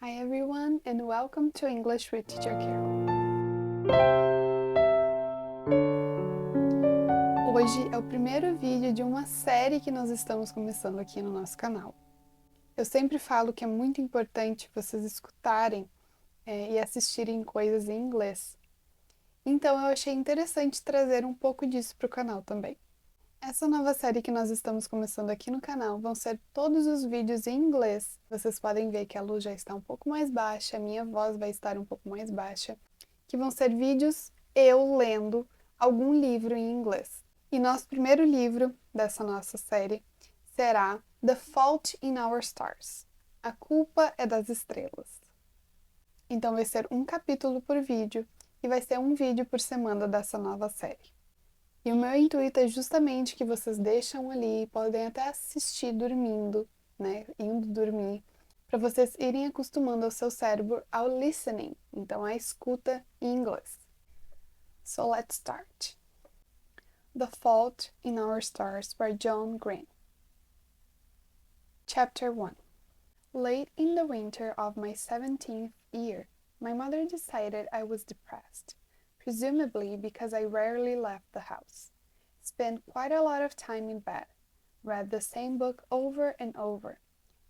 Hi everyone and welcome to English with Teacher Carol. Hoje é o primeiro vídeo de uma série que nós estamos começando aqui no nosso canal. Eu sempre falo que é muito importante vocês escutarem e assistirem coisas em inglês. Então eu achei interessante trazer um pouco disso para o canal também. Essa nova série que nós estamos começando aqui no canal vão ser todos os vídeos em inglês. Vocês podem ver que a luz já está um pouco mais baixa, a minha voz vai estar um pouco mais baixa, que vão ser vídeos eu lendo algum livro em inglês. E nosso primeiro livro dessa nossa série será The Fault in Our Stars. A culpa é das estrelas. Então vai ser um capítulo por vídeo e vai ser um vídeo por semana dessa nova série. E o meu intuito é justamente que vocês deixam ali, podem até assistir dormindo, né, indo dormir, para vocês irem acostumando o seu cérebro ao listening, então à escuta em inglês. So let's start. The Fault in Our Stars by John Green. Chapter 1. Late in the winter of my 17th year, my mother decided I was depressed. Presumably because I rarely left the house, spent quite a lot of time in bed, read the same book over and over,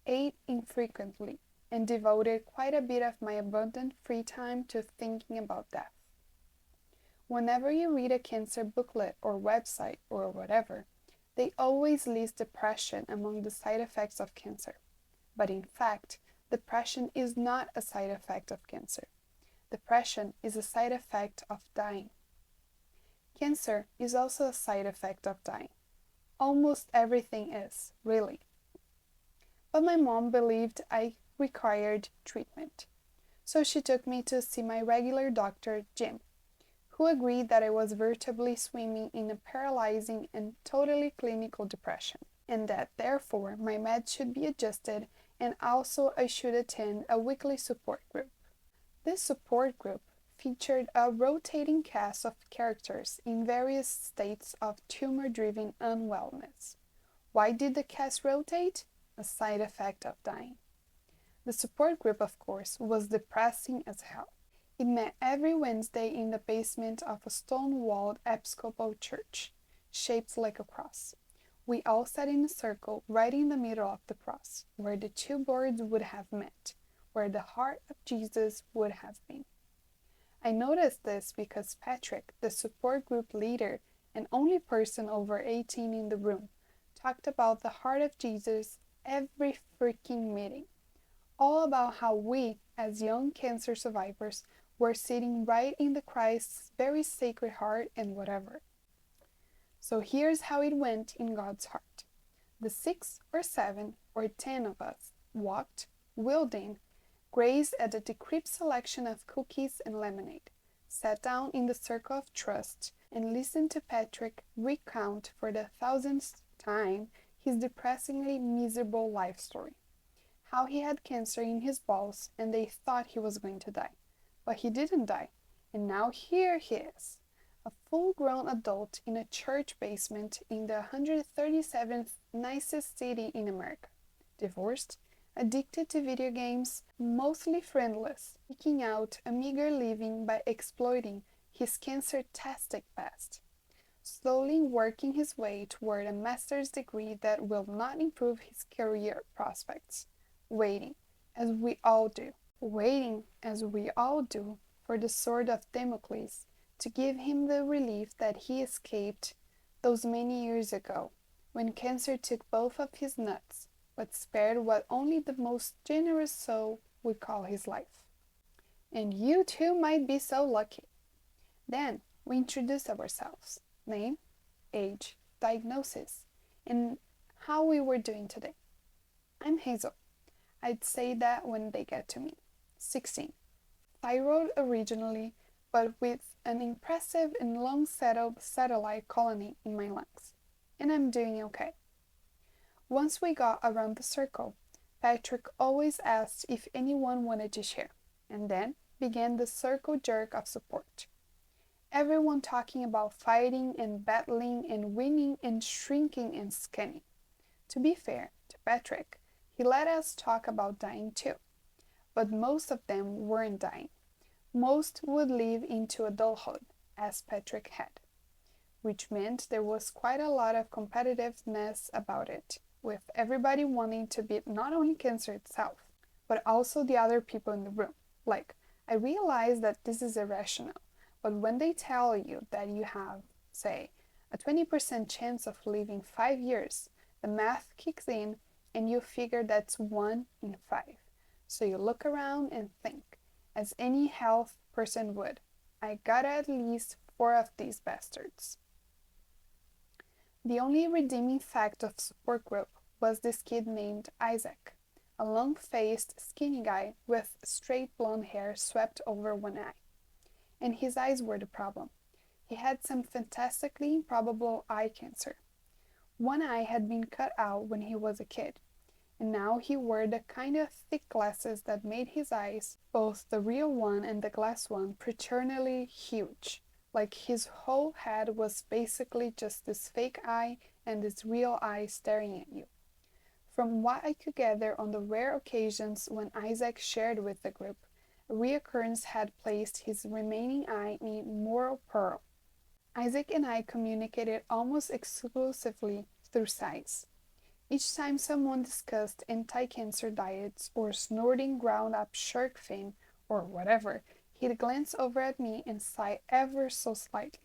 ate infrequently, and devoted quite a bit of my abundant free time to thinking about death. Whenever you read a cancer booklet or website or whatever, they always list depression among the side effects of cancer. But in fact, depression is not a side effect of cancer. Depression is a side effect of dying. Cancer is also a side effect of dying. Almost everything is, really. But my mom believed I required treatment. So she took me to see my regular doctor, Jim, who agreed that I was veritably swimming in a paralyzing and totally clinical depression, and that therefore my meds should be adjusted and also I should attend a weekly support group. This support group featured a rotating cast of characters in various states of tumor-driven unwellness. Why did the cast rotate? A side effect of dying. The support group, of course, was depressing as hell. It met every Wednesday in the basement of a stone-walled Episcopal church, shaped like a cross. We all sat in a circle right in the middle of the cross, where the two boards would have met, where the heart of Jesus would have been. I noticed this because Patrick, the support group leader and only person over 18 in the room, talked about the heart of Jesus every freaking meeting. All about how we, as young cancer survivors, were sitting right in the Christ's very sacred heart and whatever. So here's how it went in God's heart. The 6 or 7 or 10 of us walked, wheeled in, grazed at a decrepit selection of cookies and lemonade, sat down in the circle of trust, and listened to Patrick recount for the 1000th time his depressingly miserable life story. How he had cancer in his balls and they thought he was going to die. But he didn't die, and now here he is, a full-grown adult in a church basement in the 137th nicest city in America, divorced, addicted to video games, mostly friendless, eking out a meager living by exploiting his cancer-tastic past, slowly working his way toward a master's degree that will not improve his career prospects, waiting, as we all do, for the sword of Damocles to give him the relief that he escaped those many years ago, when cancer took both of his nuts, but spared what only the most generous soul would call his life. And you too might be so lucky. Then we introduce ourselves, name, age, diagnosis, and how we were doing today. I'm Hazel. I'd say that when they get to me. 16. Thyroid originally, but with an impressive and long-settled satellite colony in my lungs. And I'm doing okay. Once we got around the circle, Patrick always asked if anyone wanted to share, and then began the circle jerk of support. Everyone talking about fighting and battling and winning and shrinking and skinning. To be fair to Patrick, he let us talk about dying too, but most of them weren't dying. Most would live into adulthood, as Patrick had, which meant there was quite a lot of competitiveness about it, with everybody wanting to beat not only cancer itself, but also the other people in the room. Like, I realize that this is irrational, but when they tell you that you have, say, a 20% chance of living 5 years, the math kicks in and you figure that's 1 in 5. So you look around and think, as any health person would, I got at least 4 of these bastards. The only redeeming fact of support group was this kid named Isaac, a long-faced, skinny guy with straight blonde hair swept over one eye. And his eyes were the problem. He had some fantastically improbable eye cancer. One eye had been cut out when he was a kid, and now he wore the kind of thick glasses that made his eyes, both the real one and the glass one, preternally huge. Like his whole head was basically just this fake eye and this real eye staring at you. From what I could gather on the rare occasions when Isaac shared with the group, a reoccurrence had placed his remaining eye in moral peril. Isaac and I communicated almost exclusively through sighs. Each time someone discussed anti-cancer diets or snorting ground-up shark fin or whatever, he'd glance over at me and sigh ever so slightly.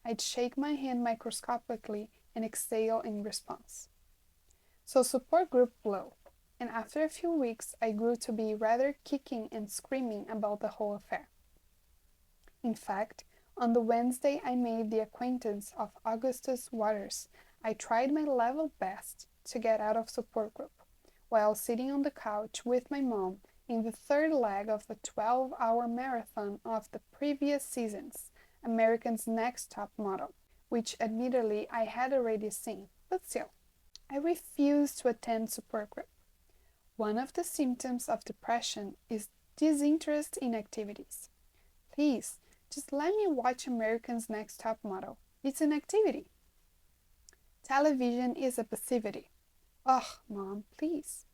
I'd shake my hand microscopically and exhale in response. So support group blew, and after a few weeks I grew to be rather kicking and screaming about the whole affair. In fact, on the Wednesday I made the acquaintance of Augustus Waters, I tried my level best to get out of support group, while sitting on the couch with my mom in the third leg of a 12-hour marathon of the previous season's American's Next Top Model, which admittedly I had already seen, but still. I refused to attend support group. One of the symptoms of depression is disinterest in activities. Please, just let me watch American's Next Top Model. It's an activity. Television is a passivity. Ugh, Mom, please.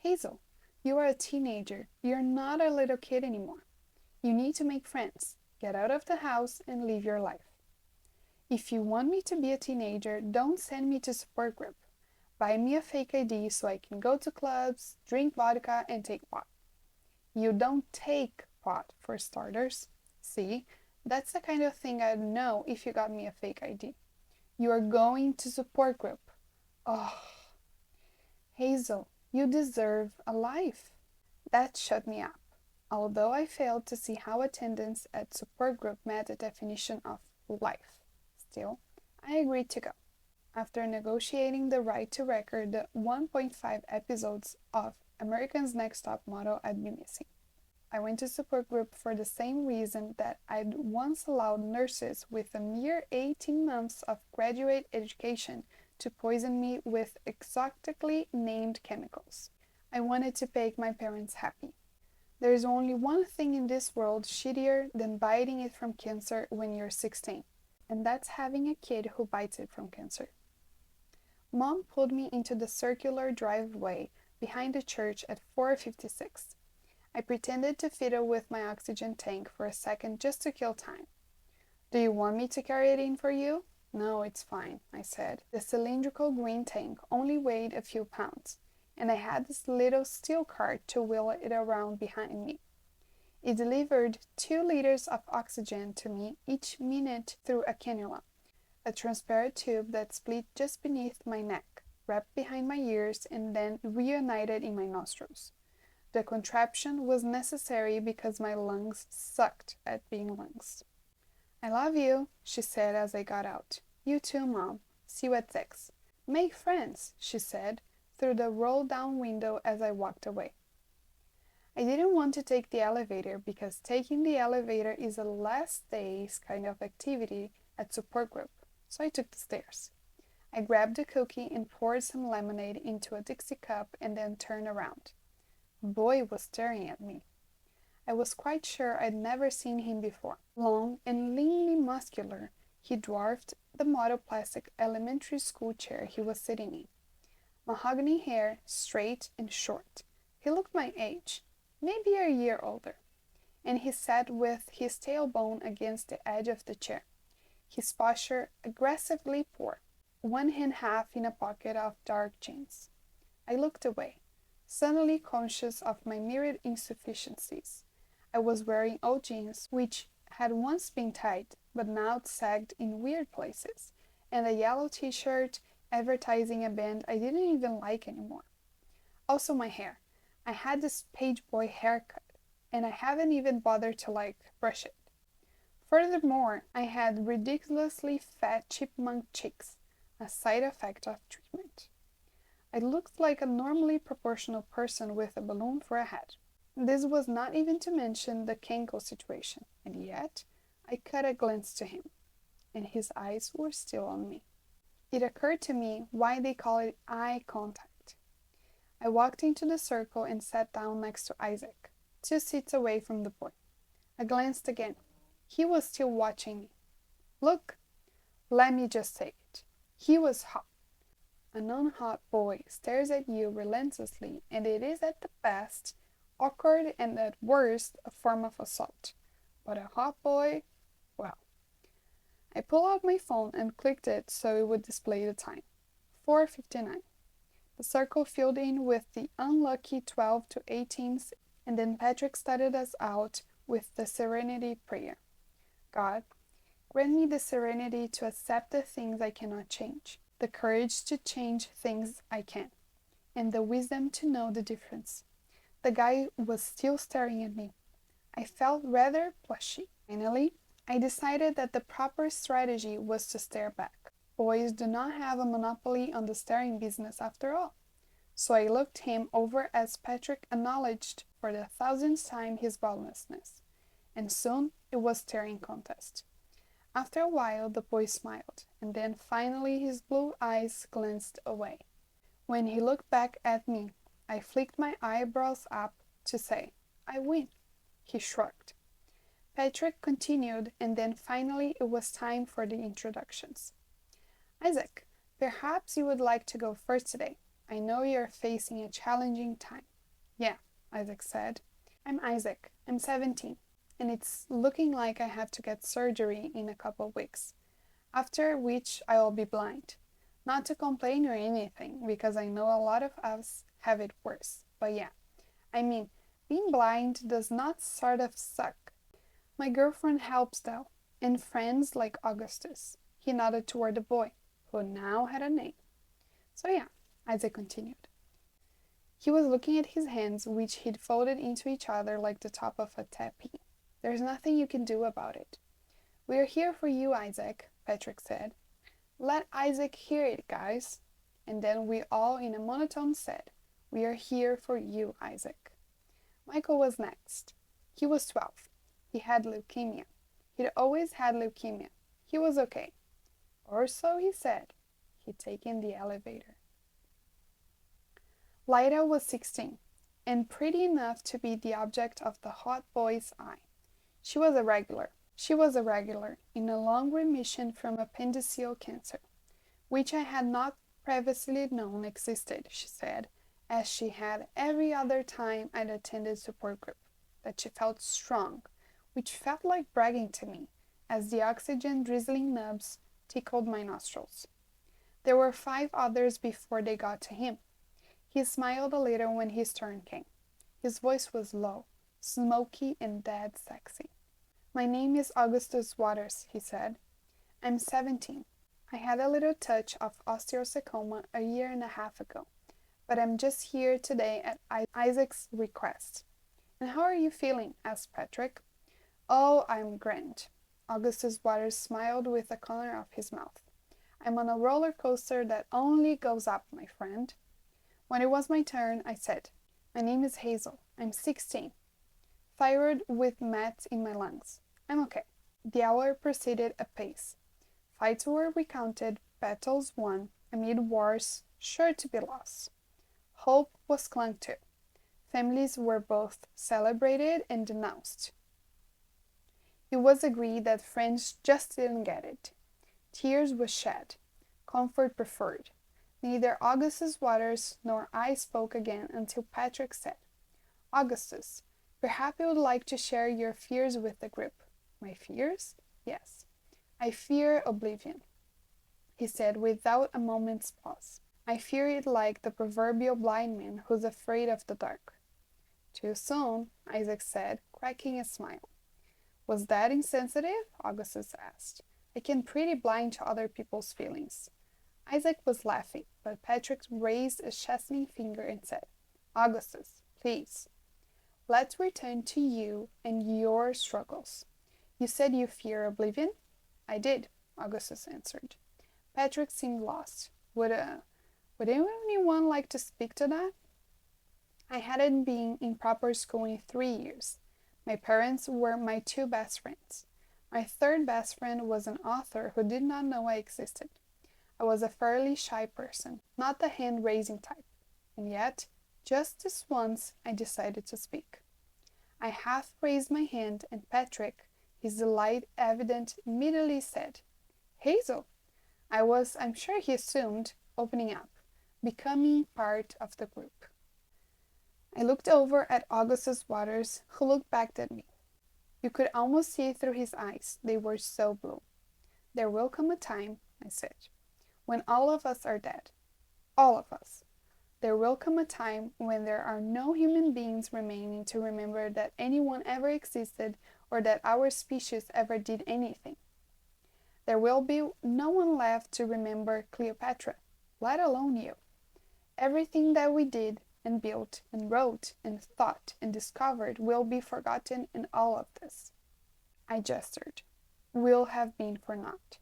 Hazel, you are a teenager. You're not a little kid anymore. You need to make friends, get out of the house, and live your life. If you want me to be a teenager, don't send me to support group. Buy me a fake ID so I can go to clubs, drink vodka, and take pot. You don't take pot, for starters. See, that's the kind of thing I'd know if you got me a fake ID. You are going to support group. Oh, Hazel, you deserve a life. That shut me up, although I failed to see how attendance at support group met the definition of life. Still, I agreed to go. After negotiating the right to record the 1.5 episodes of American's Next Top Model I'd be missing. I went to support group for the same reason that I'd once allowed nurses with a mere 18 months of graduate education to poison me with exotically named chemicals. I wanted to make my parents happy. There is only one thing in this world shittier than biting it from cancer when you're 16, and that's having a kid who bites it from cancer. Mom pulled me into the circular driveway behind the church at 4:56. I pretended to fiddle with my oxygen tank for a second just to kill time. Do you want me to carry it in for you? No, it's fine, I said. The cylindrical green tank only weighed a few pounds, and I had this little steel cart to wheel it around behind me. It delivered 2 liters of oxygen to me each minute through a cannula, a transparent tube that split just beneath my neck, wrapped behind my ears, and then reunited in my nostrils. The contraption was necessary because my lungs sucked at being lungs. I love you, she said as I got out. You too, Mom. See you at 6. Make friends, she said, through the roll-down window as I walked away. I didn't want to take the elevator because taking the elevator is a last days kind of activity at support group, so I took the stairs. I grabbed a cookie and poured some lemonade into a Dixie cup and then turned around. A boy was staring at me. I was quite sure I'd never seen him before. Long and leanly muscular, he dwarfed the model plastic elementary school chair he was sitting in. Mahogany hair, straight and short. He looked my age. maybe a year older, and he sat with his tailbone against the edge of the chair, his posture aggressively poor, one hand half in a pocket of dark jeans. I looked away, suddenly conscious of my myriad insufficiencies. I was wearing old jeans, which had once been tight, but now sagged in weird places, and a yellow t-shirt advertising a band I didn't even like anymore. Also my hair. I had this page boy haircut, and I haven't even bothered to brush it. Furthermore, I had ridiculously fat chipmunk cheeks, a side effect of treatment. I looked like a normally proportional person with a balloon for a head. This was not even to mention the Kenko situation, and yet I caught a glance to him, and his eyes were still on me. It occurred to me why they call it eye contact. I walked into the circle and sat down next to Isaac, 2 seats away from the boy. I glanced again. He was still watching me. Look, let me just say it. He was hot. A non-hot boy stares at you relentlessly, and it is at the best awkward and at worst a form of assault. But a hot boy, well. I pulled out my phone and clicked it so it would display the time. 4:59. The circle filled in with the unlucky 12 to 18s, and then Patrick started us out with the serenity prayer. God, grant me the serenity to accept the things I cannot change, the courage to change things I can, and the wisdom to know the difference. The guy was still staring at me. I felt rather plushy. Finally, I decided that the proper strategy was to stare back. Boys do not have a monopoly on the staring business after all. So I looked him over as Patrick acknowledged for the 1000th time his baldness, and soon it was staring contest. After a while the boy smiled, and then finally his blue eyes glanced away. When he looked back at me, I flicked my eyebrows up to say, I win. He shrugged. Patrick continued, and then finally it was time for the introductions. Isaac, perhaps you would like to go first today. I know you're facing a challenging time. Yeah, Isaac said. I'm Isaac. I'm 17, and it's looking like I have to get surgery in a couple weeks, after which I will be blind. Not to complain or anything, because I know a lot of us have it worse. But yeah, I mean, being blind does not sort of suck. My girlfriend helps though, and friends like Augustus. He nodded toward the boy, who now had a name. So yeah, Isaac continued. He was looking at his hands, which he'd folded into each other like the top of a teepee. There's nothing you can do about it. We're here for you, Isaac, Patrick said. Let Isaac hear it, guys. And then we all in a monotone said, we are here for you, Isaac. Michael was next. He was 12. He had leukemia. He'd always had leukemia. He was okay. Or so he said. He'd taken the elevator. Lyda was 16, and pretty enough to be the object of the hot boy's eye. She was a regular in a long remission from appendiceal cancer, which I had not previously known existed, she said, as she had every other time I'd attended support group, that she felt strong, which felt like bragging to me, as the oxygen-drizzling nubs tickled my nostrils. There were 5 others before they got to him. He smiled a little when his turn came. His voice was low, smoky, and dead sexy. My name is Augustus Waters, he said. I'm 17. I had a little touch of osteosarcoma a year and a half ago, but I'm just here today at Isaac's request. And how are you feeling? Asked Patrick. Oh, I'm grand. Augustus Waters smiled with the corner of his mouth. I'm on a roller coaster that only goes up, my friend. When it was my turn, I said, my name is Hazel. I'm 16. Thyroid with meth in my lungs. I'm okay. The hour proceeded apace. Fights were recounted, battles won, amid wars sure to be lost. Hope was clung to. Families were both celebrated and denounced. It was agreed that friends just didn't get it. Tears were shed. Comfort preferred. Neither Augustus Waters nor I spoke again until Patrick said, Augustus, Perhaps you would like to share your fears with the group. My fears? Yes. I fear oblivion, he said without a moment's pause. I fear it like the proverbial blind man who's afraid of the dark. Too soon, Isaac said, cracking a smile. Was that insensitive? Augustus asked. I can pretty blind to other people's feelings. Isaac was laughing, but Patrick raised a chastening finger and said, Augustus, please. Let's return to you and your struggles. You said you fear oblivion? I did, Augustus answered. Patrick seemed lost. Would anyone like to speak to that? I hadn't been in proper school in 3 years. My parents were my two best friends. My third best friend was an author who did not know I existed. I was a fairly shy person, not the hand-raising type. And yet, just this once, I decided to speak. I half raised my hand, and Patrick, his delight evident, immediately said, Hazel! I'm sure he assumed, opening up, becoming part of the group. I looked over at Augustus Waters, who looked back at me. You could almost see through his eyes, they were so blue. There will come a time, I said, when all of us are dead. All of us. There will come a time when there are no human beings remaining to remember that anyone ever existed or that our species ever did anything. There will be no one left to remember Cleopatra, let alone you. Everything that we did and built and wrote and thought and discovered will be forgotten in all of this. I gestured. Will have been for naught.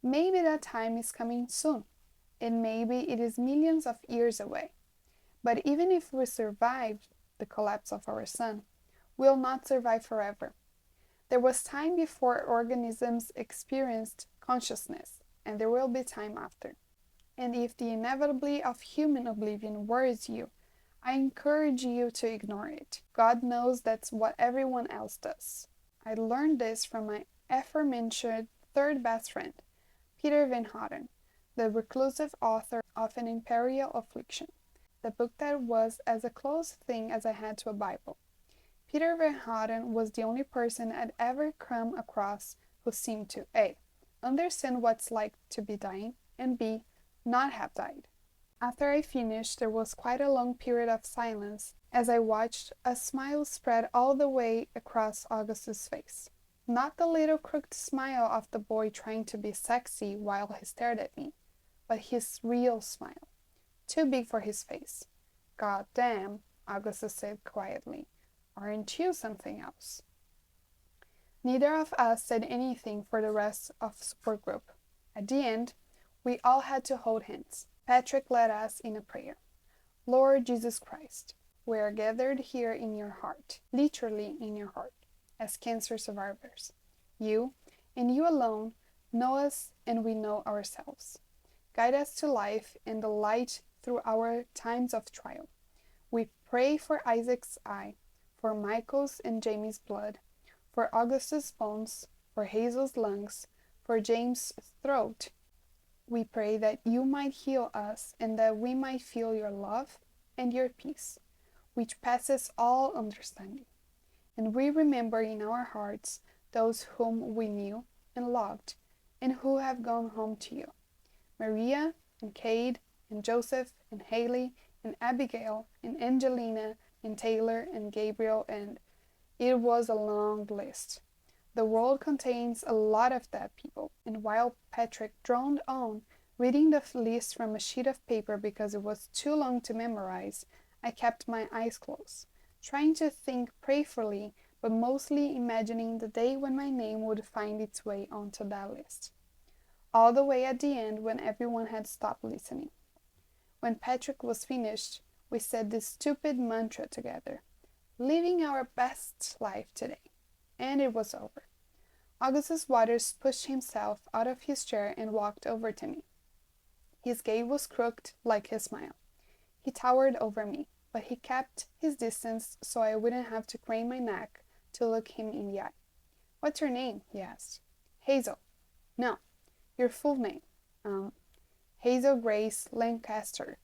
Maybe that time is coming soon, and maybe it is millions of years away. But even if we survived the collapse of our sun, we'll not survive forever. There was time before organisms experienced consciousness, and there will be time after. And if the inevitability of human oblivion worries you, I encourage you to ignore it. God knows that's what everyone else does. I learned this from my aforementioned third best friend, Peter Van Houten, the reclusive author of An Imperial Affliction, the book that was as a close thing as I had to a Bible. Peter Van Houten was the only person I'd ever come across who seemed to A. understand what it's like to be dying, and B. not have died. After I finished, there was quite a long period of silence as I watched a smile spread all the way across Augustus' face. Not the little crooked smile of the boy trying to be sexy while he stared at me, but his real smile. Too big for his face. God damn, Augustus said quietly. Aren't you something else? Neither of us said anything for the rest of the support group. At the end, we all had to hold hands. Patrick led us in a prayer. Lord Jesus Christ, we are gathered here in your heart, literally in your heart, as cancer survivors. You, and you alone, know us and we know ourselves. Guide us to life and the light through our times of trial. We pray for Isaac's eye, for Michael's and Jamie's blood, for Augustus' bones, for Hazel's lungs, for James' throat. We pray that you might heal us and that we might feel your love and your peace, which passes all understanding. And we remember in our hearts those whom we knew and loved and who have gone home to you. Maria and Cade and Joseph and Haley and Abigail and Angelina and Taylor and Gabriel, and it was a long list. The world contains a lot of dead people, and while Patrick droned on, reading the list from a sheet of paper because it was too long to memorize, I kept my eyes closed, trying to think prayerfully, but mostly imagining the day when my name would find its way onto that list. All the way at the end when everyone had stopped listening. When Patrick was finished, we said this stupid mantra together, living our best life today. And it was over. Augustus Waters pushed himself out of his chair and walked over to me. His gait was crooked like his smile. He towered over me, but he kept his distance so I wouldn't have to crane my neck to look him in the eye. What's your name? He asked. Hazel. No, your full name. Hazel Grace Lancaster.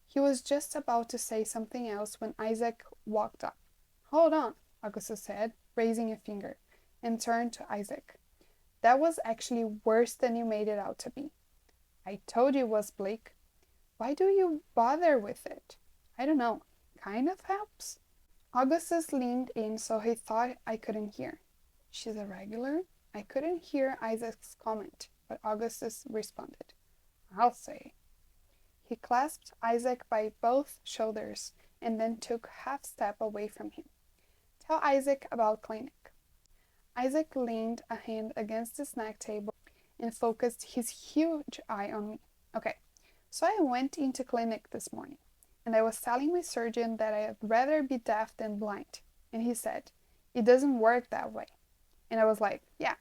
He was just about to say something else when Isaac walked up. Hold on, Augustus said, raising a finger, and turned to Isaac. That was actually worse than you made it out to be. I told you it was bleak. Why do you bother with it? I don't know. Kind of helps. Augustus leaned in so he thought I couldn't hear. She's a regular? I couldn't hear Isaac's comment, but Augustus responded. I'll say. He clasped Isaac by both shoulders and then took half step away from him. Tell Isaac about clinic. Isaac leaned a hand against the snack table and focused his huge eye on me. Okay, so I went into clinic this morning, and I was telling my surgeon that I'd rather be deaf than blind. And he said, it doesn't work that way. And I was like, yeah,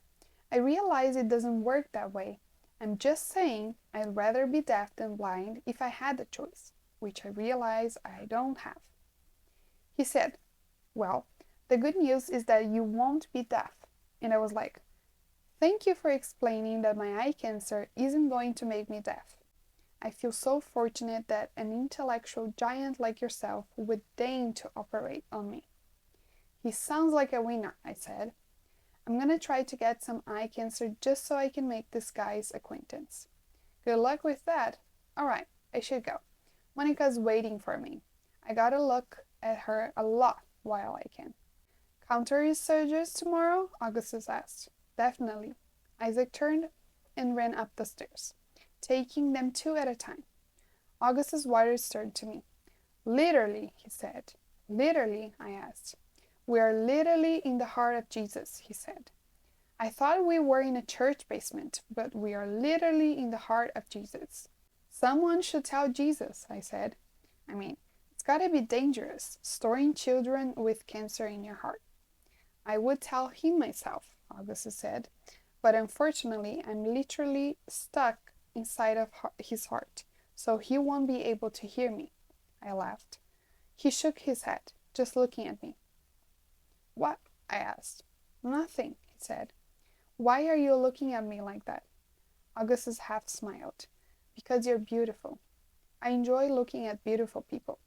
I realize it doesn't work that way. I'm just saying I'd rather be deaf than blind if I had the choice, which I realize I don't have. He said, well, the good news is that you won't be deaf. And I was like, thank you for explaining that my eye cancer isn't going to make me deaf. I feel so fortunate that an intellectual giant like yourself would deign to operate on me. He sounds like a winner, I said. I'm gonna try to get some eye cancer just so I can make this guy's acquaintance. Good luck with that. Alright, I should go. Monica's waiting for me. I gotta look at her a lot while I can. Counter your surgeries tomorrow? Augustus asked. Definitely. Isaac turned and ran up the stairs, taking them two at a time. Augustus Waters turned to me. Literally, he said. Literally, I asked. We are literally in the heart of Jesus, he said. I thought we were in a church basement, but we are literally in the heart of Jesus. Someone should tell Jesus, I said. I mean, it's gotta be dangerous, storing children with cancer in your heart. I would tell him myself, Augustus said, but unfortunately I'm literally stuck inside of his heart, so he won't be able to hear me. I laughed. He shook his head, just looking at me. What? I asked. Nothing, he said. Why are you looking at me like that? Augustus half smiled. Because you're beautiful. I enjoy looking at beautiful people.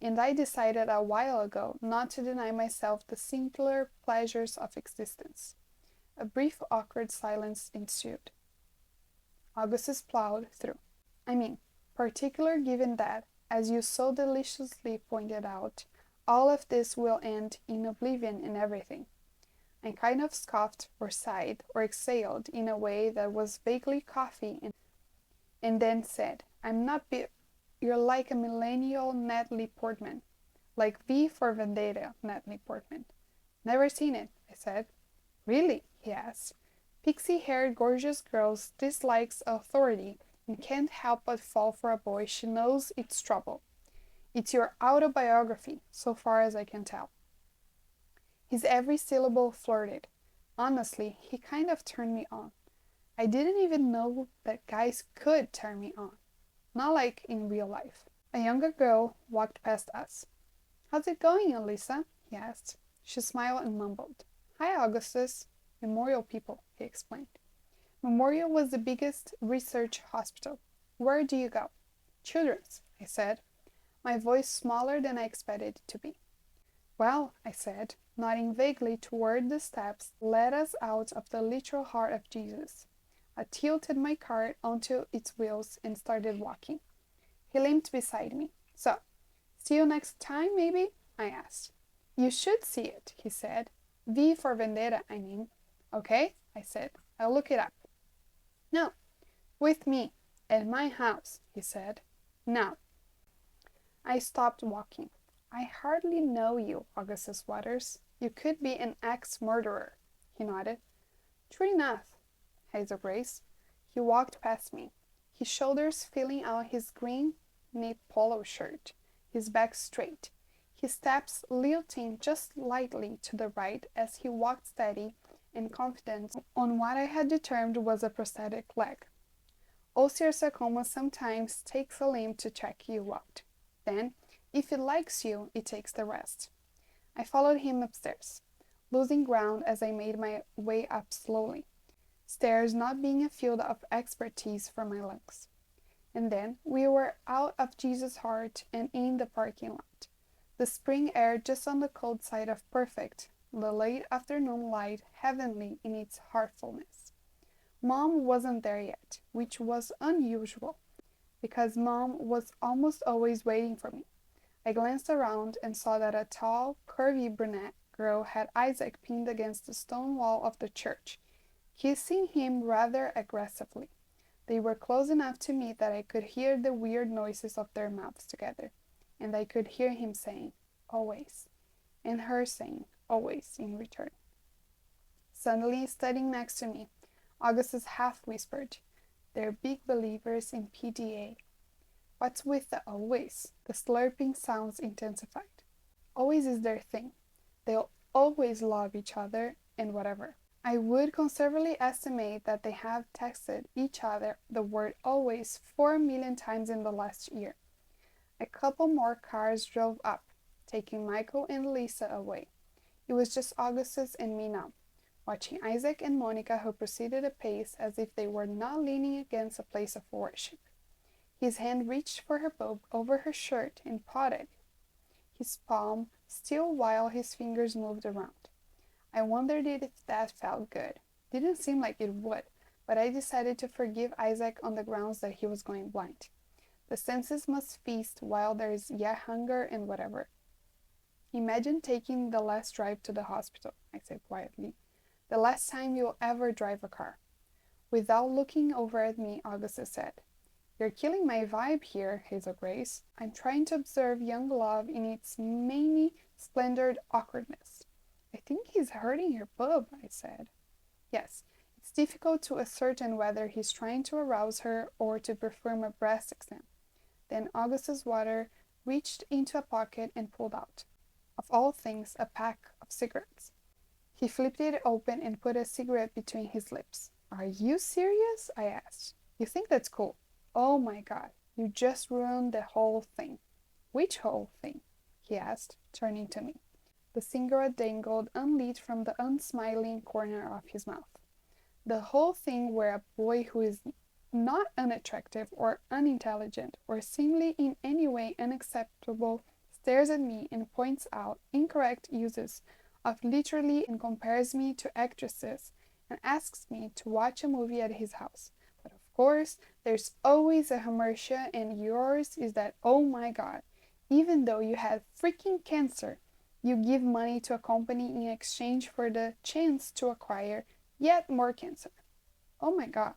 And I decided a while ago not to deny myself the simpler pleasures of existence. A brief awkward silence ensued. Augustus plowed through. I mean, particular given that, as you so deliciously pointed out, all of this will end in oblivion and everything. I kind of scoffed or sighed or exhaled in a way that was vaguely coughy and then said, I'm not you're like a millennial Natalie Portman. Like V for Vendetta, Natalie Portman. Never seen it, I said. Really? He asked. Pixie-haired gorgeous girls dislikes authority and can't help but fall for a boy she knows it's trouble. It's your autobiography, so far as I can tell. His every syllable flirted. Honestly, he kind of turned me on. I didn't even know that guys could turn me on. Not like in real life. A younger girl walked past us. How's it going, Elisa? He asked. She smiled and mumbled. Hi, Augustus. Memorial people, he explained. Memorial was the biggest research hospital. Where do you go? Children's, I said, my voice smaller than I expected it to be. Well, I said, nodding vaguely toward the steps that led us out of the literal heart of Jesus. I tilted my cart onto its wheels and started walking. He limped beside me. So, see you next time, maybe? I asked. You should see it, he said. V for Vendetta, I mean. Okay, I said. I'll look it up. No, with me, at my house, he said. Now. I stopped walking. I hardly know you, Augustus Waters. You could be an ex-murderer, he nodded. True enough, Hazel Grace. He walked past me, his shoulders filling out his green knit polo shirt, his back straight, his steps lilting just lightly to the right as he walked steady and confident on what I had determined was a prosthetic leg. Osteosarcoma sometimes takes a limb to check you out. Then, if it likes you, it takes the rest. I followed him upstairs, losing ground as I made my way up slowly, stairs not being a field of expertise for my lungs. And then we were out of Jesus' heart and in the parking lot. The spring air just on the cold side of perfect, the late afternoon light heavenly in its heartfulness. Mom wasn't there yet, which was unusual, because Mom was almost always waiting for me. I glanced around and saw that a tall, curvy brunette girl had Isaac pinned against the stone wall of the church, kissing him rather aggressively. They were close enough to me that I could hear the weird noises of their mouths together, and I could hear him saying, "Always," and her saying, "Always," in return. Suddenly, standing next to me, Augustus half whispered, "They're big believers in PDA." "What's with the always?" The slurping sounds intensified. Always is their thing. They'll always love each other and whatever. I would conservatively estimate that they have texted each other the word always 4 million times in the last year. A couple more cars drove up, taking Michael and Lisa away. It was just Augustus and me now, watching Isaac and Monica, who proceeded apace as if they were not leaning against a place of worship. His hand reached for her bob over her shirt and potted his palm still while his fingers moved around. I wondered if that felt good. Didn't seem like it would, but I decided to forgive Isaac on the grounds that he was going blind. The senses must feast while there is yet hunger and whatever. "Imagine taking the last drive to the hospital," I said quietly. "The last time you'll ever drive a car." Without looking over at me, Augustus said, "You're killing my vibe here, Hazel Grace. I'm trying to observe young love in its many splendored awkwardness." "I think he's hurting your boob," I said. "Yes, it's difficult to ascertain whether he's trying to arouse her or to perform a breast exam." Then Augustus Water reached into a pocket and pulled out, of all things, a pack of cigarettes. He flipped it open and put a cigarette between his lips. "Are you serious?" I asked. "You think that's cool?" "Oh my God, you just ruined the whole thing." "Which whole thing?" he asked, turning to me. The cigarette dangled unlit from the unsmiling corner of his mouth. "The whole thing where a boy who is not unattractive or unintelligent or seemingly in any way unacceptable stares at me and points out incorrect uses of literally and compares me to actresses and asks me to watch a movie at his house. But of course, there's always a commercial, and yours is that, oh my God, even though you had freaking cancer, you give money to a company in exchange for the chance to acquire yet more cancer. Oh my God,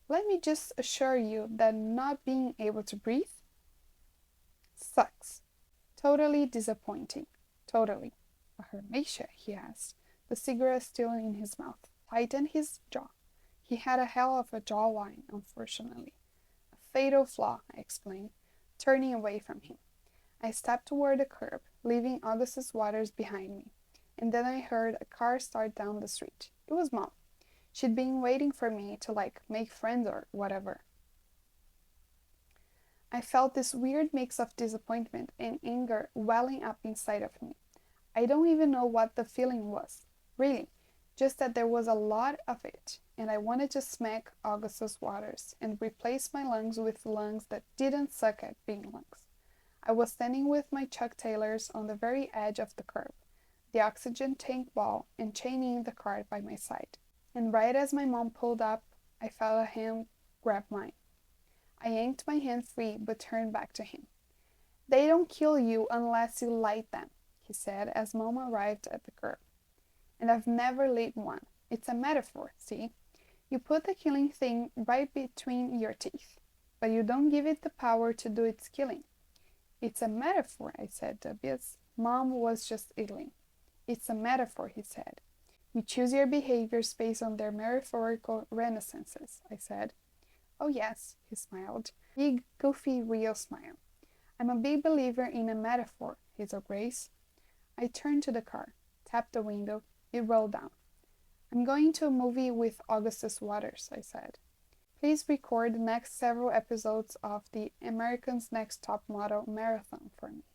let me just assure you that not being able to breathe sucks. Totally disappointing. Totally." "A hermatia?" he asked, the cigarette still in his mouth. Tightened his jaw. He had a hell of a jawline, unfortunately. "A fatal flaw," I explained, turning away from him. I stepped toward the curb, leaving Augustus Waters behind me, and then I heard a car start down the street. It was Mom. She'd been waiting for me to, make friends or whatever. I felt this weird mix of disappointment and anger welling up inside of me. I don't even know what the feeling was, really, just that there was a lot of it, and I wanted to smack Augustus Waters and replace my lungs with lungs that didn't suck at being lungs. I was standing with my Chuck Taylors on the very edge of the curb, the oxygen tank ball and chaining the car by my side. And right as my mom pulled up, I felt a hand grab mine. I yanked my hand free but turned back to him. "They don't kill you unless you light them," he said as Mom arrived at the curb. "And I've never lit one. It's a metaphor, see? You put the killing thing right between your teeth, but you don't give it the power to do its killing." "It's a metaphor," I said, dubious. Mom was just idling. "It's a metaphor," he said. "You choose your behaviors based on their metaphorical renaissances," I said. "Oh yes," he smiled. Big, goofy, real smile. "I'm a big believer in a metaphor, Hazel Grace." I turned to the car, tapped the window. It rolled down. "I'm going to a movie with Augustus Waters," I said. "Please record the next several episodes of the American's Next Top Model marathon for me."